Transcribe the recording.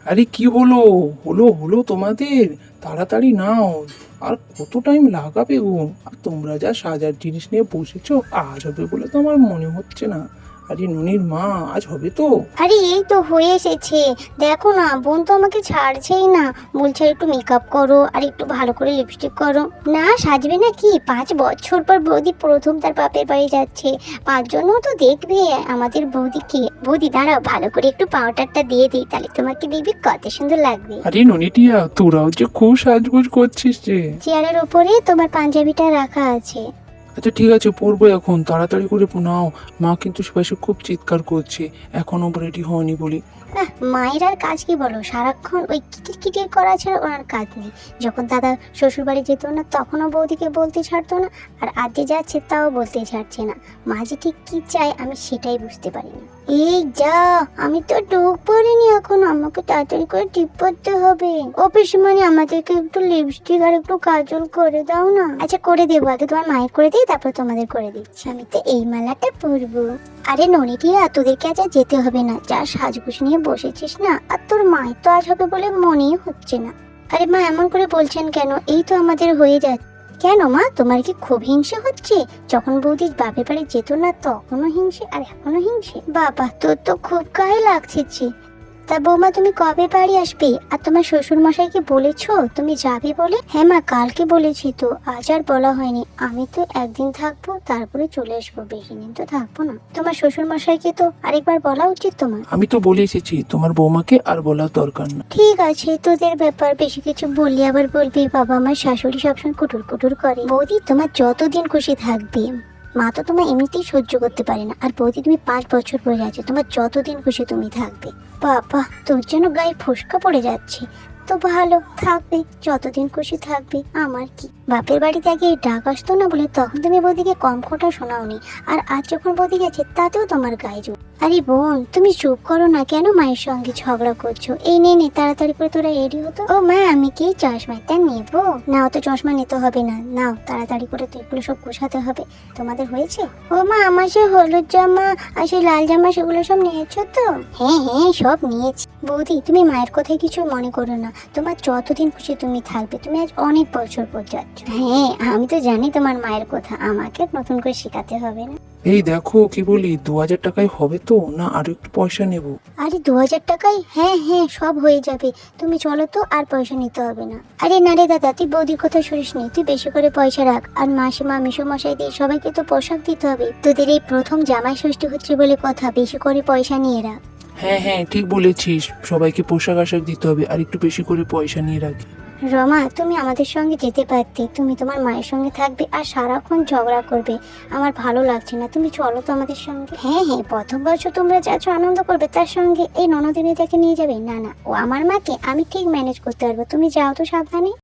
আরে কি হলো? হলো হলো তোমাদের, তাড়াতাড়ি নাও। আর কত টাইম লাগাবে গো? আর তোমরা যা সাজার জিনিস নিয়ে বসেছো, আজ হবে বলে তো আমার মনে হচ্ছে না। আরে ননির মা, আজ হবে তো? আরে এই তো হয়ে এসেছে। দেখো না, বোন তো আমাকে ছাড়ছেই না। বলছে একটু মেকআপ করো আর একটু ভালো করে লিপস্টিক করো। না সাজবে না কি? 5 বছর পর বৌদি প্রথম তার বাপের বাড়ি যাচ্ছে। 5 জনও তো দেখবে আমাদের বৌদিকে। বৌদি দাঁড়াও, ভালো করে একটু পাউডারটা দিয়ে দিই, তাহলে তোমাকে দেখবি কত সুন্দর লাগবে। আরে ননিটিয়া, তোরাও যে খুব সাজগোজ করছিস রে। চেয়ারের ওপরে তোমার পাঞ্জাবিটা রাখা আছে। আচ্ছা ঠিক আছে, পড়বো এখন, তাড়াতাড়ি করে নাও। মা কিন্তু পাশে খুব চিৎকার করছে, এখনো রেডি হয়নি বলি। মায়ের আর কাজ কি বলো, সারাক্ষণ ওই কিটির কিটির করা ছাড়া ওনার কাজ নেই। যখন দাদা শ্বশুর বাড়ি যেত না তখনও বৌদিকে বলতে ছাড়তো না, আর আজ যে যাচ্ছে তাও বলতে ছাড়ছে না। মা যে ঠিক কি চায় আমি সেটাই বুঝতে পারি না। এই যা, আমি তো ঢোক পড়িনি এখন, আমাকে তাড়াতাড়ি করে টিপ পড়তে হবে। ও পিসিমণি, আমাদেরকে একটু লিপস্টিক আর একটু কাজল করে দাও না। আচ্ছা করে দেবো, আগে তোমার মায়ের করে দিই তারপর তোমাদের করে দিচ্ছি। আমি তো এই মালাটা পরবো। আরে ননিটিয়া, তোদেরকে আজ আর যেতে হবে না, যা সাজগোজ নিয়ে বসেছিস না। আর তোর মায়ের তো আজ হবে বলে মনেই হচ্ছে না। আরে মা এমন করে বলছেন কেন? এই তো আমাদের হয়ে যাচ্ছে। কেন মা, তোমার কি খুব হিংসে হচ্ছে? যখন বৌদি বাপের বাড়ি যেত না তখনও হিংসে আর এখনো হিংসে? বাবা, তোর তো খুব গায়ে লাগছে। তা বৌমা, তুমি কবে বাড়ি আসবে? আর তোমার শ্বশুর মশাইকে বলেছো তুমি যাবে বলে? হ্যাঁ মা, কালকে বলেছি তো, আজ আর বলা হয়নি। আমি তো একদিন থাকবো তারপরে চলে আসবো, বেশি দিন তো থাকবো না। তোমার শ্বশুর মশাইকে তো আরেকবার বলা উচিত তোমার। আমি তো বলে এসেছি, তোমার বৌমাকে আর বলার দরকার না। ঠিক আছে, তোদের ব্যাপার, বেশি কিছু বললি আবার বলবি বাবা আমার শাশুড়ি সবসময় কুটুর কুটুর করে। বৌদি তোমার যতদিন খুশি থাকবে, মা তো তোমার এমনিতেই সহ্য করতে পারে না। আর বৌদি তুমি 5 বছর পরে যাচ্ছে, তোমার যতদিন খুশি তুমি থাকবে। বাবা, তোর জন্য গায়ে ফোসকা পড়ে যাচ্ছে। তো ভালো থাকবে, যতদিন খুশি থাকবে, আমার কি। বাপের বাড়িতে আগে ডাক আসতো না বলে তখন তুমি বৌদিকে কম কথা শোনাওনি, আর আজ যখন বৌদি গেছে তাতেও তোমার গায়ে জোর। আরে বোন, তুমি চুপ করো না, কেন মায়ের সঙ্গে ঝগড়া করছো? এই নে নে, তাড়াতাড়ি করে তোরা রেডি হতো। ও মা, আমি কি চশমাটা নেবো? না, অত চশমা নিতে হবে না, নাও তাড়াতাড়ি করে তো এগুলো সব গোছাতে হবে। তোমাদের হয়েছে? ও মা, আমার সে হলুদ জামা আর সেই লাল জামা সেগুলো সব নিয়েছো তো? হ্যাঁ হ্যাঁ, সব নিয়েছি। বৌদি, তুমি মায়ের কথায় কিছু মনে করো না, তোমার যতদিন খুশি তুমি থাকবে। তুমি আজ অনেক বছর পর যাচ্ছ। হ্যাঁ, আমি তো জানি তোমার মায়ের কথা, আমাকে নতুন করে শেখাতে হবে না। এই দেখো কি বলি, 2000 টাকায় হবে তো, না আরো একটু পয়সা নেবো? আরে 2000 টাকায়? হ্যাঁ হ্যাঁ, সব হয়ে যাবে। তুমি চলো তো, আর পয়সা নিতে হবে না। আরে না রে দাদা, তুই বৌদির কথা শুনিস নি, তুই বেশি করে পয়সা রাখ। আর মাসিমা মেসোমশাই দিয়ে সবাইকে তো পোশাক দিতে হবে। তোদের এই প্রথম জামাই ষষ্ঠী হচ্ছে বলে কথা, বেশি করে পয়সা নিয়ে রাখ। হ্যাঁ হ্যাঁ, ঠিক বলেছিস, সবাইকে পোশাক আশাক দিতে হবে, আর একটু বেশি করে পয়সা নিয়ে রাখি। রমা, তুমি আমাদের সঙ্গে যেতে পারতে, তুমি তোমার মায়ের সঙ্গে থাকবে আর সারাক্ষণ ঝগড়া করবে। আমার ভালো লাগছে না, তুমি চলো তো আমাদের সঙ্গে। হ্যাঁ হ্যাঁ, প্রথম বছর তোমরা যাচ্ছ আনন্দ করবে, তার সঙ্গে এই ননদিনীটাকে নিয়ে যাবে? না না, ও আমার মাকে আমি ঠিক ম্যানেজ করতে পারবো, তুমি যাও তো সাবধানে।